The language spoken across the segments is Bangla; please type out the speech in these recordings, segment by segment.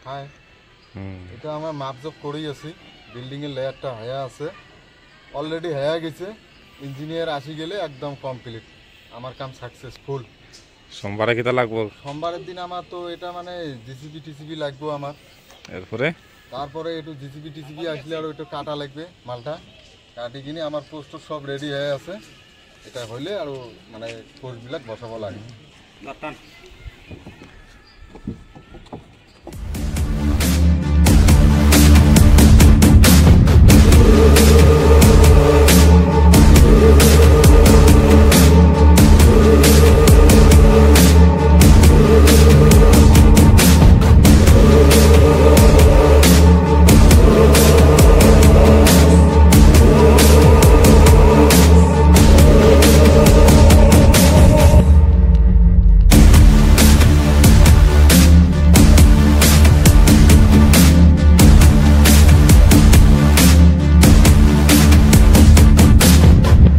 হাই এটা আমার মাপজোপ করেই আছি বিল্ডিংয়ের লেয়ারটা হয়ে আছে অলরেডি হয়ে গেছে ইঞ্জিনিয়ার আসি গেলে একদম কমপ্লিট আমার কাম সাকসেসফুল সোমবারে কিতা লাগবো সোমবারের দিন আমার তো এটা মানে জিসিবি টিসিবি লাগবো আমার এরপরে তারপরে একটু জিসিবি টিসিবি আসলে আরও একটু কাটা লাগবে মালটা কাটি কিনে আমার পোস্ট সব রেডি হয়ে আছে এটা হইলে আরও মানে কোর্সবিলাক বসাবো লাগে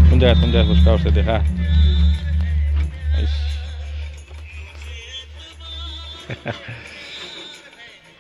কোন জায়গায় ফুসকা উঠছে দেখা ইস।